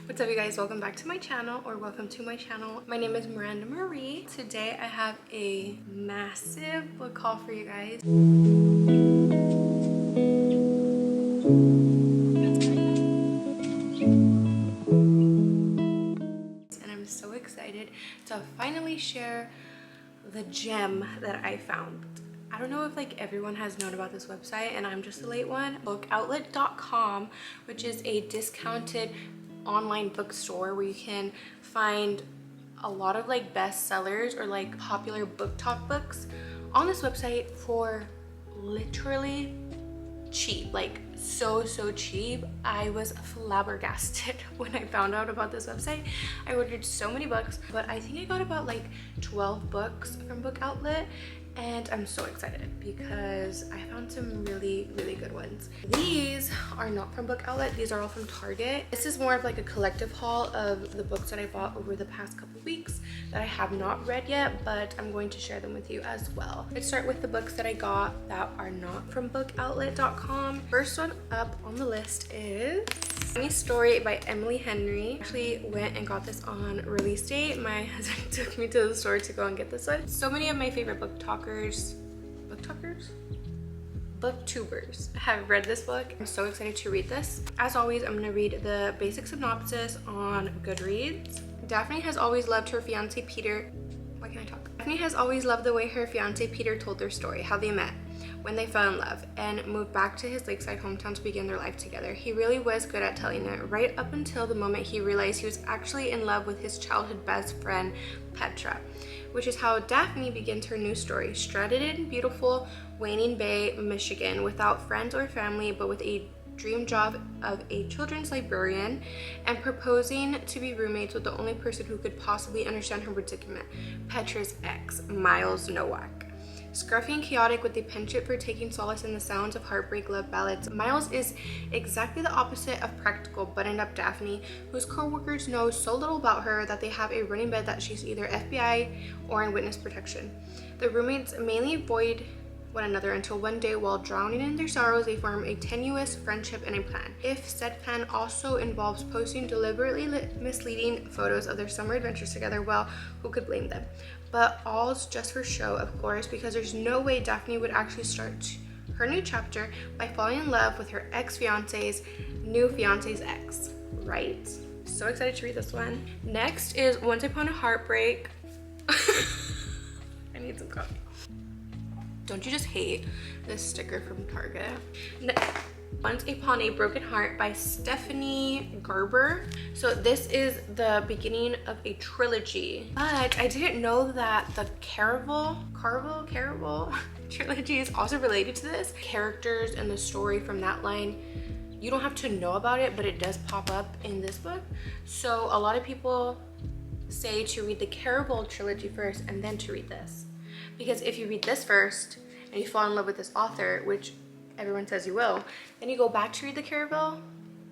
What's up, you guys? Welcome back to my channel, or welcome to my channel. My name is Miranda Marie. Today I have a massive book haul for you guys. And I'm so excited to finally share the gem that I found. I don't know if like everyone has known about this website, and I'm just a late one. Bookoutlet.com, which is a discounted online bookstore where you can find a lot of like bestsellers or like popular book talk books on this website for literally cheap, like so cheap. I was flabbergasted when I found out about this website. I ordered so many books, but I think I got about like 12 books from Book Outlet, and I'm so excited because I found some really good ones. These are not from Book Outlet, these are all from Target. This is more of like a collective haul of the books that I bought over the past couple weeks that I have not read yet, but I'm going to share them with you as well. Let's start with the books that I got that are not from bookoutlet.com. First one up on the list is Funny Story by Emily Henry. I actually went and got this on release date. My husband took me to the store to go and get this one. So many of my favorite booktubers have read this book. I'm so excited to read this. As always, I'm gonna read the basic synopsis on Goodreads. Daphne has always loved her fiance Peter. Why can't I talk? Daphne has always loved the way her fiance Peter told their story, how they met, when they fell in love, and moved back to his lakeside hometown to begin their life together. He really was good at telling it, right up until the moment he realized he was actually in love with his childhood best friend, Petra, which is how Daphne begins her new story, stranded in beautiful Waning Bay, Michigan, without friends or family, but with a dream job of a children's librarian, and proposing to be roommates with the only person who could possibly understand her predicament, Petra's ex, Miles Nowak. Scruffy and chaotic with a penchant for taking solace in the sounds of heartbreak love ballads, Miles is exactly the opposite of practical, buttoned-up Daphne, whose co-workers know so little about her that they have a running bet that she's either FBI or in witness protection. The roommates mainly avoid one another until one day, while drowning in their sorrows, they form a tenuous friendship and a plan. If said plan also involves posting deliberately misleading photos of their summer adventures together, well, who could blame them? But all's just for show, of course, because there's no way Daphne would actually start her new chapter by falling in love with her ex-fiance's new fiance's ex, right? So excited to read this one. Next is Once Upon a Heartbreak. I need some coffee. Don't you just hate this sticker from Target? Once Upon a Broken Heart by Stephanie Gerber. So this is the beginning of a trilogy, but I didn't know that the Caraval trilogy is also related to this. Characters and the story from that line, you don't have to know about it, but it does pop up in this book. So a lot of people say to read the Caraval trilogy first and then to read this. Because if you read this first and you fall in love with this author, which everyone says you will, then you go back to read the Caraval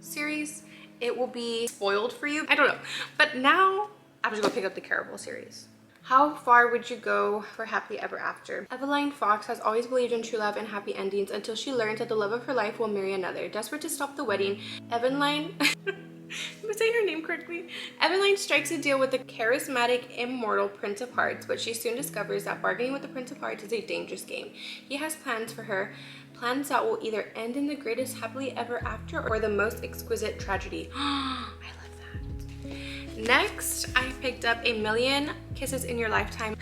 series, it will be spoiled for you. I don't know. But now I'm just gonna pick up the Caraval series. How far would you go for happily ever after? Eveline Fox has always believed in true love and happy endings until she learns that the love of her life will marry another. Desperate to stop the wedding, Eveline am I saying her name correctly? Eveline strikes a deal with the charismatic, immortal Prince of Hearts, but she soon discovers that bargaining with the Prince of Hearts is a dangerous game. He has plans for her, plans that will either end in the greatest happily ever after or the most exquisite tragedy. I love that. Next, I picked up A Million Kisses in Your Lifetime.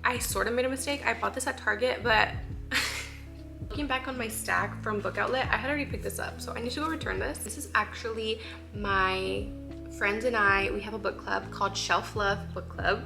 I sort of made a mistake. I bought this at Target, but looking back on my stack from Book Outlet, I had already picked this up, so I need to go return this. This is actually my friends and I, we have a book club called Shelf Love Book Club.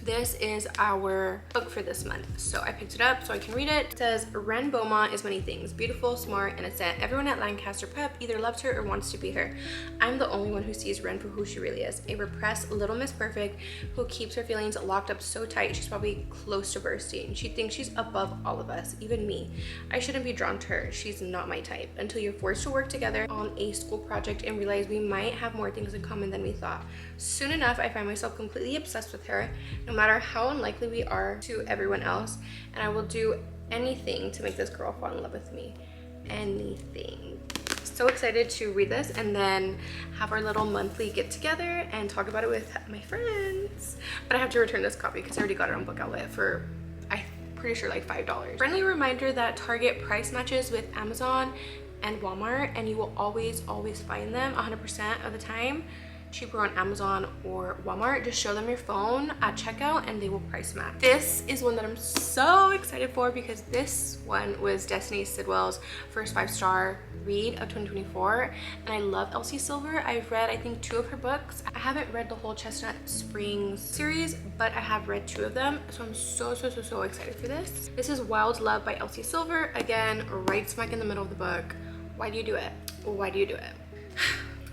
This is our book for this month, so I picked it up so I can read it. It says, Ren Beaumont is many things, beautiful, smart, innocent. Everyone at Lancaster Prep either loves her or wants to be her. I'm the only one who sees Ren for who she really is, a repressed little Miss Perfect who keeps her feelings locked up so tight she's probably close to bursting. She thinks she's above all of us, even me. I shouldn't be drawn to her. She's not my type, until you're forced to work together on a school project and realize we might have more things in common than we thought. Soon enough, I find myself completely obsessed with her, no matter how unlikely we are to everyone else, and I will do anything to make this girl fall in love with me. Anything. so excited to read this and then have our little monthly get together and talk about it with my friends. But I have to return this copy because I already got it on Book Outlet for, I'm pretty sure, like $5. Friendly reminder that Target price matches with Amazon and Walmart, and you will always find them 100% of the time cheaper on Amazon or Walmart. Just show them your phone at checkout and they will price match. This is one that I'm so excited for because this one was Destiny Sidwell's first 5-star read of 2024, and I love Elsie Silver. I've read I think 2 of her books. I haven't read the whole Chestnut Springs series, but I have read 2 of them, so I'm so excited for this. This is Wild Love by Elsie Silver. Again, right smack in the middle of the book. Why do you do it? Why do you do it?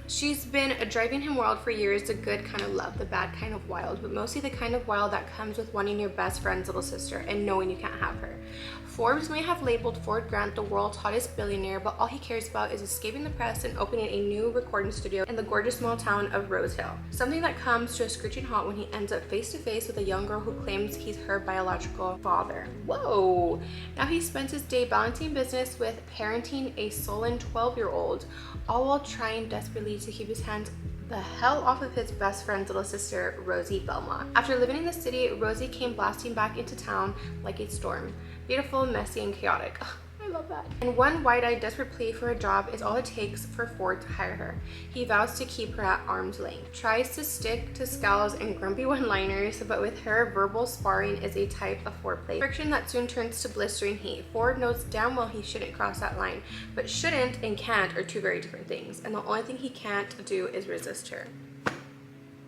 She's been driving him wild for years, the good kind of love, the bad kind of wild, but mostly the kind of wild that comes with wanting your best friend's little sister and knowing you can't have her. Forbes may have labeled Ford Grant the world's hottest billionaire, but all he cares about is escaping the press and opening a new recording studio in the gorgeous small town of Rose Hill. Something that comes to a screeching halt when he ends up face to face with a young girl who claims he's her biological father. Whoa! Now he spends his day balancing business with parenting a sullen 12-year-old, all while trying desperately to keep his hands the hell off of his best friend's little sister, Rosie Belmont. After living in the city, Rosie came blasting back into town like a storm. Beautiful, messy, and chaotic. Ugh, I love that. And one wide-eyed, desperate plea for a job is all it takes for Ford to hire her. He vows to keep her at arm's length. Tries to stick to scowls and grumpy one-liners, but with her, verbal sparring is a type of foreplay. Friction that soon turns to blistering heat. Ford knows damn well he shouldn't cross that line, but shouldn't and can't are 2 very different things, and the only thing he can't do is resist her.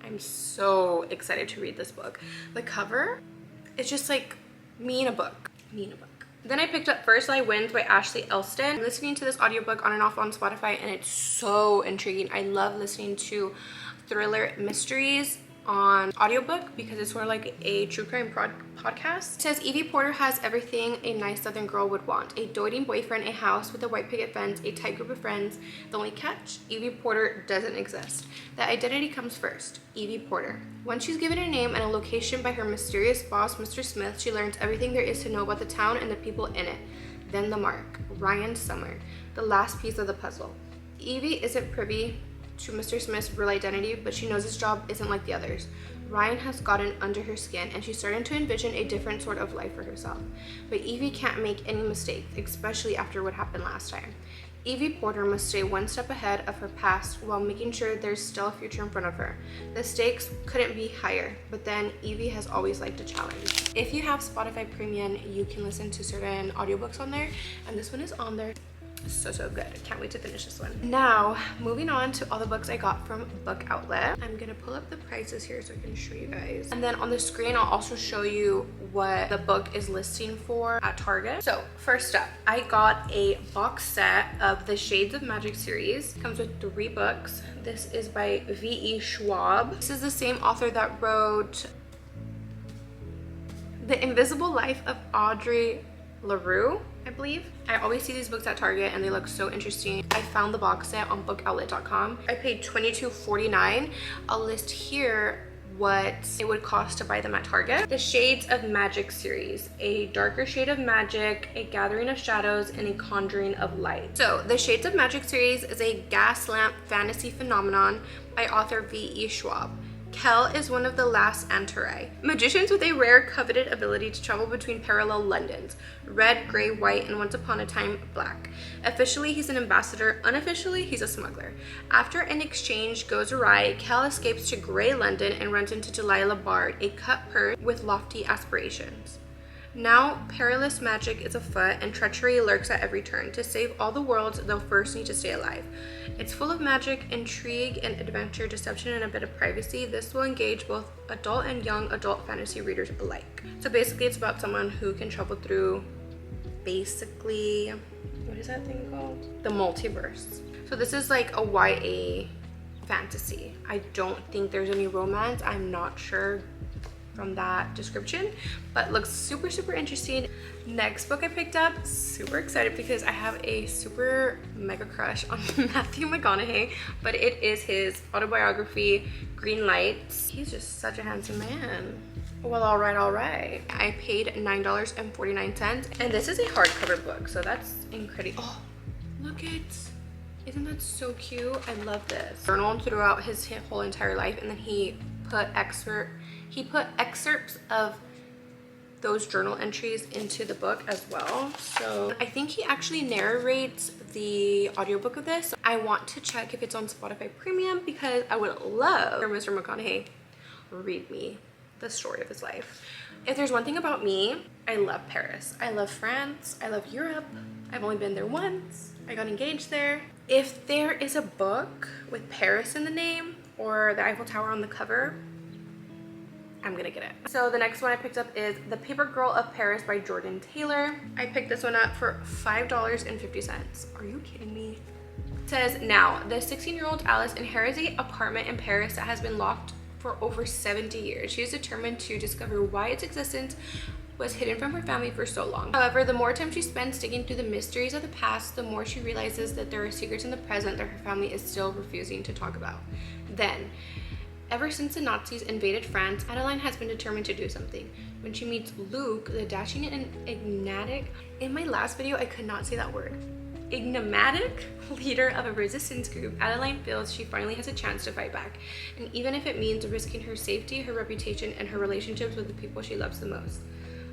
I'm so excited to read this book. The cover is just like me in a book. Then I picked up First Lie Wins by Ashley Elston. I'm listening to this audiobook on and off on Spotify, and it's so intriguing. I love listening to thriller mysteries on audiobook because it's sort of like a true crime podcast. It says Evie Porter has everything a nice southern girl would want: a doting boyfriend, a house with a white picket fence, a tight group of friends. The only catch: Evie Porter doesn't exist. The identity comes first: Evie Porter. Once she's given a name and a location by her mysterious boss, Mr. Smith, she learns everything there is to know about the town and the people in it. Then the mark: Ryan Summer, the last piece of the puzzle. Evie isn't privy to Mr. Smith's real identity, but she knows his job isn't like the others. Ryan has gotten under her skin, and she's starting to envision a different sort of life for herself. But Evie can't make any mistakes, especially after what happened last time. Evie Porter must stay one step ahead of her past while making sure there's still a future in front of her. The stakes couldn't be higher, but then Evie has always liked a challenge. If you have Spotify Premium, you can listen to certain audiobooks on there, and this one is on there. So good. I can't wait to finish this one. Now, moving on to all the books I got from Book Outlet. I'm gonna pull up the prices here so I can show you guys. And then on the screen, I'll also show you what the book is listing for at Target. So first up, I got a box set of the Shades of Magic series. It comes with 3 books. This is by V.E. Schwab. This is the same author that wrote The Invisible Life of Audrey LaRue, I believe. I always see these books at Target and they look so interesting. I found the box set on bookoutlet.com. I paid $22.49. I'll list here what it would cost to buy them at Target. The Shades of Magic series: a darker shade of magic, a gathering of shadows, and a conjuring of light. So the Shades of Magic series is a gas lamp fantasy phenomenon by author V.E. Schwab. Kel is one of the last Antarai, magicians with a rare coveted ability to travel between parallel Londons: red, gray, white, and once upon a time, black. Officially, he's an ambassador. Unofficially, he's a smuggler. After an exchange goes awry, Kel escapes to gray London and runs into Delilah Bard, a cut purse with lofty aspirations. Now, perilous magic is afoot and treachery lurks at every turn. To save all the worlds, they'll first need to stay alive. It's full of magic, intrigue, and adventure, deception, and a bit of privacy. This will engage both adult and young adult fantasy readers alike. So basically, it's about someone who can travel through, basically, what is that thing called? The multiverse. So this is like a YA fantasy. I don't think there's any romance. I'm not sure from that description, but looks super interesting. Next book I picked up, super excited because I have a super mega crush on Matthew McConaughey, but it is his autobiography, Green Lights. He's just such a handsome man. Well, all right. I paid $9.49, and this is a hardcover book, so that's incredible. Oh, look it. Isn't that so cute? I love this. Journaled throughout his whole entire life, and then he put excerpts of those journal entries into the book as well. So I think he actually narrates the audiobook of this. I want to check if it's on Spotify Premium because I would love for Mr. McConaughey read me the story of his life. If there's one thing about me, I love Paris. I love France. I love Europe. I've only been there once. I got engaged there. If there is a book with Paris in the name or the Eiffel Tower on the cover, I'm gonna get it. So the next one I picked up is The Paper Girl of Paris by Jordan Taylor. I picked this one up for $5.50. Are you kidding me? It says, now, the 16-year-old Alice inherits an apartment in Paris that has been locked for over 70 years. She is determined to discover why its existence was hidden from her family for so long. However, the more time she spends digging through the mysteries of the past, the more she realizes that there are secrets in the present that her family is still refusing to talk about. Then, ever since the Nazis invaded France, Adeline has been determined to do something. When she meets Luke, the dashing and enigmatic, in my last video I could not say that word, enigmatic leader of a resistance group, Adeline feels she finally has a chance to fight back. And even if it means risking her safety, her reputation, and her relationships with the people she loves the most.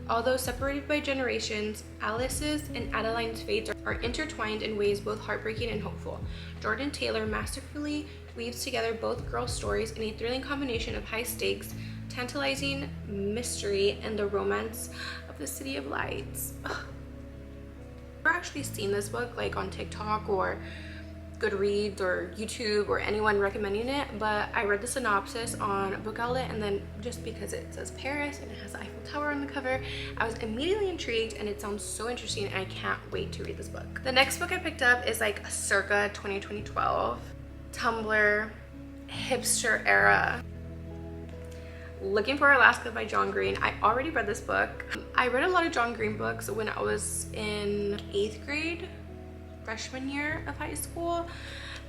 Although separated by generations, Alice's and Adeline's fates are intertwined in ways both heartbreaking and hopeful. Jordan Taylor masterfully weaves together both girl stories in a thrilling combination of high stakes, tantalizing mystery, and the romance of the City of Lights. Ugh. I've never actually seen this book like on TikTok or Goodreads or YouTube or anyone recommending it, but I read the synopsis on Book Outlet, and then just because it says Paris and it has the Eiffel Tower on the cover, I was immediately intrigued, and it sounds so interesting, and I can't wait to read this book. The next book I picked up is like circa 2012, Tumblr, hipster era, Looking for Alaska by John Green. I already read this book. I read a lot of John Green books when I was in 8th grade, freshman year of high school,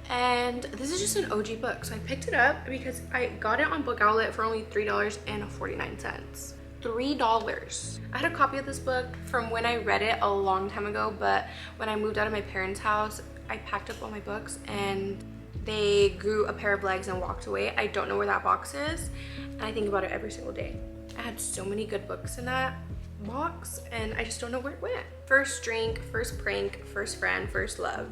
and this is just an OG book, so I picked it up because I got it on Book Outlet for only $3.49. $3. I had a copy of this book from when I read it a long time ago, but when I moved out of my parents' house, I packed up all my books and they grew a pair of legs and walked away. I don't know where that box is, and I think about it every single day. I had so many good books in that box, and I just don't know where it went. First drink, first prank, first friend, first love,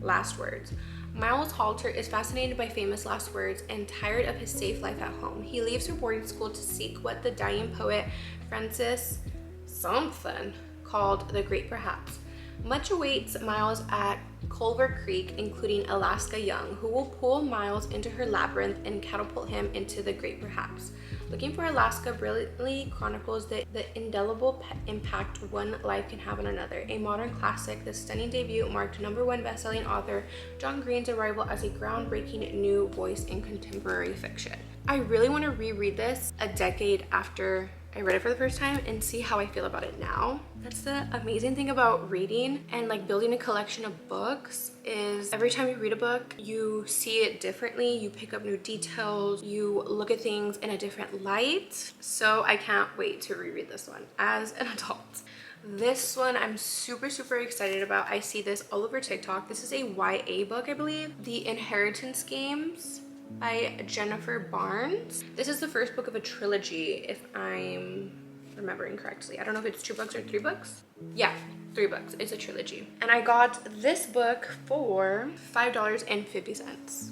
last words. Miles Halter is fascinated by famous last words and tired of his safe life at home. He leaves her boarding school to seek what the dying poet Francis something called the Great Perhaps. Much awaits Miles at Culver Creek, including Alaska Young, who will pull Miles into her labyrinth and catapult him into the Great Perhaps. Looking for Alaska brilliantly chronicles the indelible impact one life can have on another. A modern classic, the stunning debut marked #1 best-selling author John Green's arrival as a groundbreaking new voice in contemporary fiction. I really want to reread this a decade after I read it for the first time and see how I feel about it now. That's the amazing thing about reading and like building a collection of books, is every time you read a book, you see it differently, you pick up new details, you look at things in a different light. So I can't wait to reread this one as an adult. This one I'm super excited about. I see this all over TikTok. This is a YA book, I believe. The Inheritance Games by Jennifer Barnes. This is the first book of a trilogy, if I'm remembering correctly. I don't know if it's 2 books or 3 books. Yeah, 3 books. It's a trilogy. And I got this book for $5.50.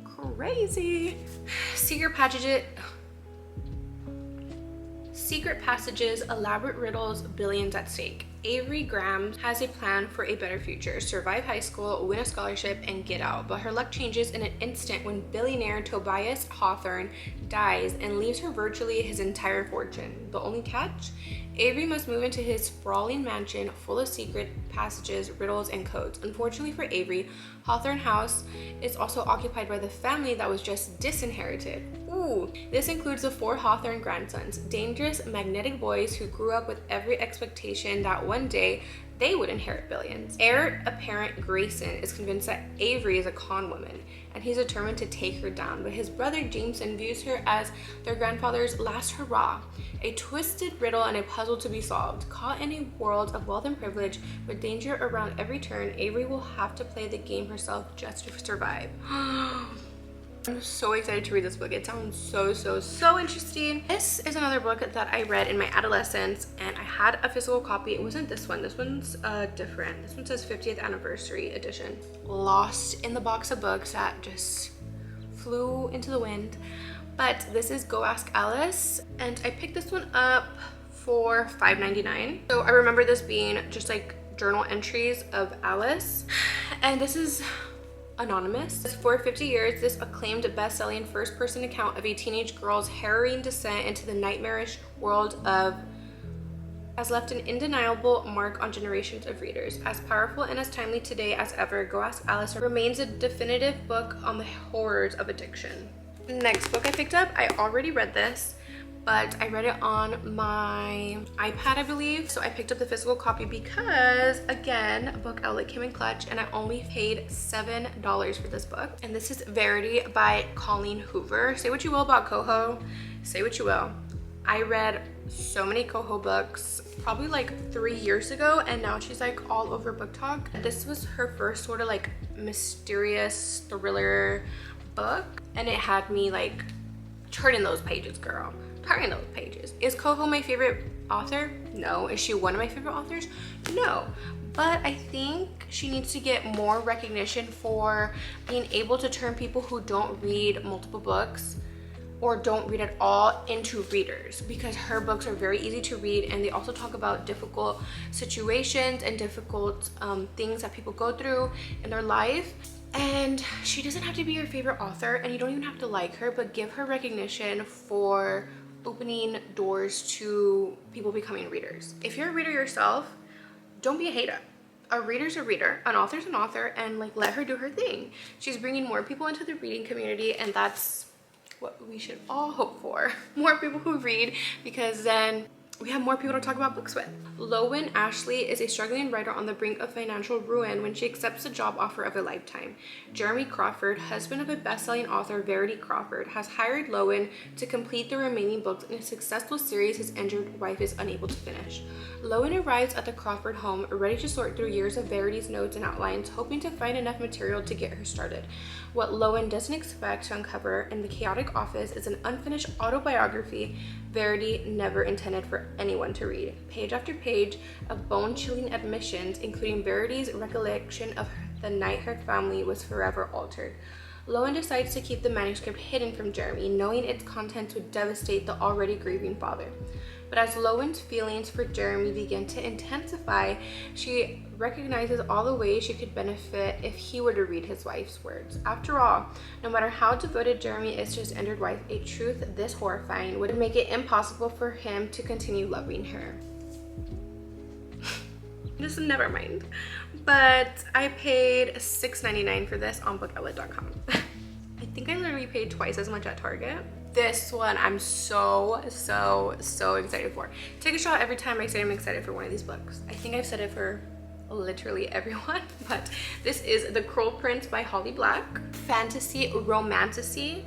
Crazy. Secret passages, elaborate riddles, billions at stake. Avery Graham has a plan for a better future: survive high school, win a scholarship, and get out. But her luck changes in an instant when billionaire Tobias Hawthorne dies and leaves her virtually his entire fortune. The only catch? Avery must move into his sprawling mansion full of secret passages, riddles, and codes. Unfortunately for Avery, Hawthorne House is also occupied by the family that was just disinherited. Ooh, this includes the 4 Hawthorne grandsons, dangerous, magnetic boys who grew up with every expectation that one day they would inherit billions. Heir apparent Grayson is convinced that Avery is a con woman, and he's determined to take her down. But his brother Jameson views her as their grandfather's last hurrah, a twisted riddle and a puzzle to be solved. Caught in a world of wealth and privilege with danger around every turn, Avery will have to play the game herself just to survive. I'm so excited to read this book. It sounds so interesting. This is another book that I read in my adolescence, and I had a physical copy. It wasn't this one. This one's different. This one says 50th anniversary edition. Lost in the box of books that just flew into the wind. But this is Go Ask Alice, and I picked this one up for $5.99. So I remember this being just like journal entries of Alice, and this is anonymous. For 50 years, this acclaimed best-selling first-person account of a teenage girl's harrowing descent into the nightmarish world of has left an undeniable mark on generations of readers. As powerful and as timely today as ever, Go Ask Alice remains a definitive book on the horrors of addiction. Next book I picked up, I already read this, but I read it on my iPad, I believe. So I picked up the physical copy because, again, a book outlet came in clutch, and I only paid $7 for this book. And this is Verity by Colleen Hoover. Say what you will about Coho, say what you will. I read so many Coho books probably like 3 years ago, and now she's like all over Book Talk. This was her first sort of like mysterious thriller book, and it had me like turning those pages, girl. Turning those pages. Is Coho my favorite author? No. Is she one of my favorite authors? No. But I think she needs to get more recognition for being able to turn people who don't read multiple books or don't read at all into readers, because her books are very easy to read, and they also talk about difficult situations and difficult things that people go through in their life. And she doesn't have to be your favorite author, and you don't even have to like her, but give her recognition for opening doors to people becoming readers. If you're a reader yourself, don't be a hater. A reader's a reader, an author's an author, and like let her do her thing. She's bringing more people into the reading community, and that's what we should all hope for. More people who read, because then we have more people to talk about books with. Lowen Ashley is a struggling writer on the brink of financial ruin when she accepts the job offer of a lifetime. Jeremy Crawford, husband of a best-selling author Verity Crawford, has hired Lowen to complete the remaining books in a successful series his injured wife is unable to finish. Lowen arrives at the Crawford home, ready to sort through years of Verity's notes and outlines, hoping to find enough material to get her started. What Lowen doesn't expect to uncover in the chaotic office is an unfinished autobiography Verity never intended for anyone to read. Page after page of bone-chilling admissions, including Verity's recollection of the night her family was forever altered. Lowen decides to keep the manuscript hidden from Jeremy, knowing its contents would devastate the already grieving father. But as Lowen's feelings for Jeremy begin to intensify, she recognizes all the ways she could benefit if he were to read his wife's words. After all, no matter how devoted Jeremy is to his injured wife, a truth this horrifying would make it impossible for him to continue loving her. Just never mind. But I paid $6.99 for this on bookoutlet.com. I think I literally paid twice as much at Target. This one I'm so excited for. Take a shot every time I say I'm excited for one of these books. I think I've said it for literally everyone, but this is The Cruel Prince by Holly Black. Fantasy romantasy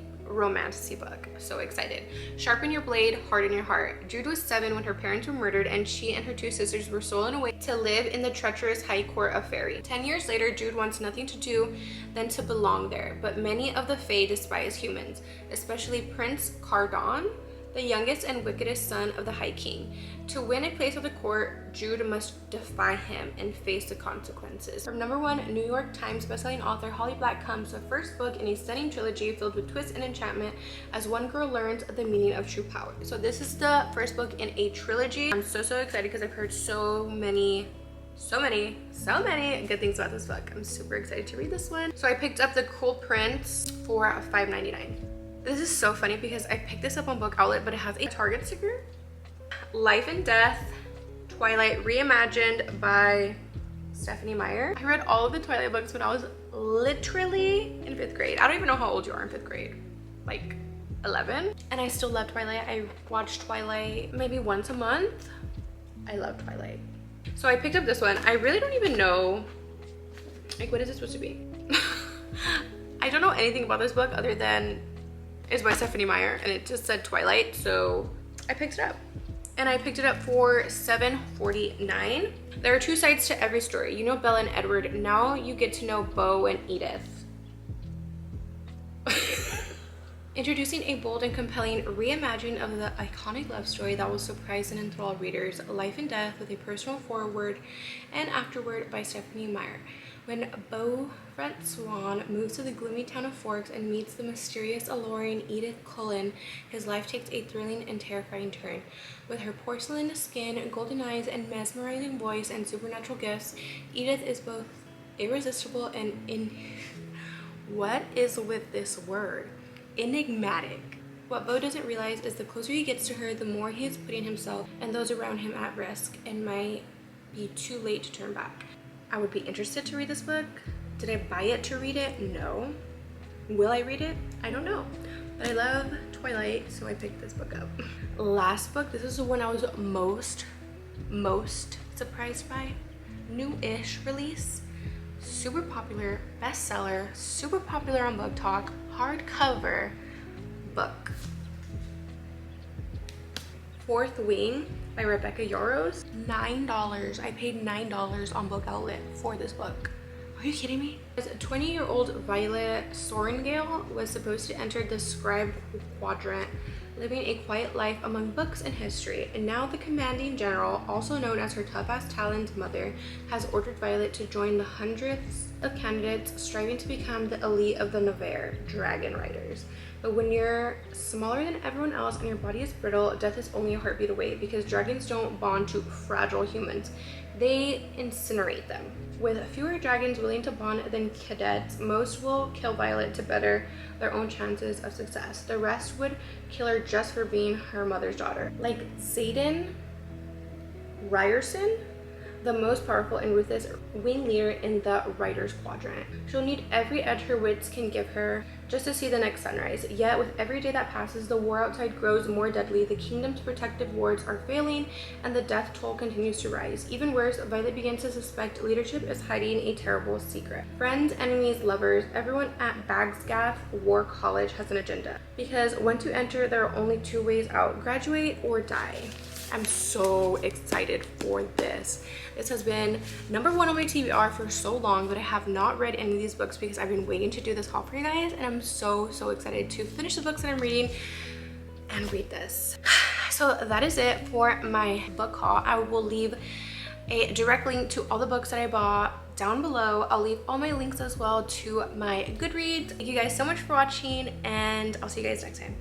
book. So excited. Sharpen your blade, harden your heart. Jude was 7 when her parents were murdered, and she and her 2 sisters were stolen away to live in the treacherous high court of Fairy. 10 years later, Jude wants nothing to do than to belong there, but many of the Fae despise humans, especially Prince Cardon, the youngest and wickedest son of the High King. To win a place at the court, Jude must defy him and face the consequences. From #1 New York Times bestselling author Holly Black comes the first book in a stunning trilogy filled with twists and enchantment as one girl learns the meaning of true power. So this is the first book in a trilogy. I'm so excited because I've heard so many good things about this book. I'm super excited to read this one. So I picked up The Cruel Prince for $5.99. This is so funny because I picked this up on Book Outlet, but it has a Target sticker. Life and Death, Twilight Reimagined by Stephanie Meyer. I read all of the Twilight books when I was literally in 5th grade. I don't even know how old you are in 5th grade. Like 11. And I still love Twilight. I watch Twilight maybe once a month. I love Twilight. So I picked up this one. I really don't even know, like, what is it supposed to be? I don't know anything about this book other than it's by Stephanie Meyer and it just said Twilight, so I picked it up. And I picked it up for $7.49. There are two sides to every story. You know Bella and Edward. Now you get to know Beau and Edith. Introducing a bold and compelling reimagining of the iconic love story that will surprise and enthrall readers. Life and Death with a personal foreword and afterword by Stephanie Meyer. When Beau Francois moves to the gloomy town of Forks and meets the mysterious, alluring Edith Cullen, his life takes a thrilling and terrifying turn. With her porcelain skin, golden eyes, and mesmerizing voice and supernatural gifts, Edith is both irresistible and what is with this word? Enigmatic. What Beau doesn't realize is the closer he gets to her, the more he is putting himself and those around him at risk and might be too late to turn back. I would be interested to read this book. Did I buy it to read it? No. Will I read it? I don't know. But I love Twilight, so I picked this book up. Last book, this is the one I was most surprised by. New-ish release. Super popular, bestseller, super popular on Book Talk, hardcover book. Fourth Wing by Rebecca Yarros. $9. I paid $9 on Book Outlet for this book. Are you kidding me? A 20-year-old Violet Sorrengail was supposed to enter the scribe quadrant, living a quiet life among books and history, and now the commanding general, also known as her tough-ass Talon's mother, has ordered Violet to join the hundreds of candidates striving to become the elite of the Navarre dragon riders. But when you're smaller than everyone else and your body is brittle, death is only a heartbeat away, because dragons don't bond to fragile humans. They incinerate them. With fewer dragons willing to bond than cadets, most will kill Violet to better their own chances of success. The rest would kill her just for being her mother's daughter. Like Zayden Ryerson, the most powerful and ruthless wing leader in the Riders Quadrant. She'll need every edge her wits can give her just to see the next sunrise. Yet with every day that passes, the war outside grows more deadly. The kingdom's protective wards are failing and the death toll continues to rise. Even worse, Violet begins to suspect leadership is hiding a terrible secret. Friends, enemies, lovers, everyone at Bagsgath War College has an agenda. Because once you enter, there are only two ways out: graduate or die. I'm so excited for this. This has been #1 on my TBR for so long, but I have not read any of these books because I've been waiting to do this haul for you guys, and I'm so excited to finish the books that I'm reading and read this. So that is it for my book haul. I will leave a direct link to all the books that I bought down below. I'll leave all my links as well to my Goodreads. Thank you guys so much for watching, and I'll see you guys next time.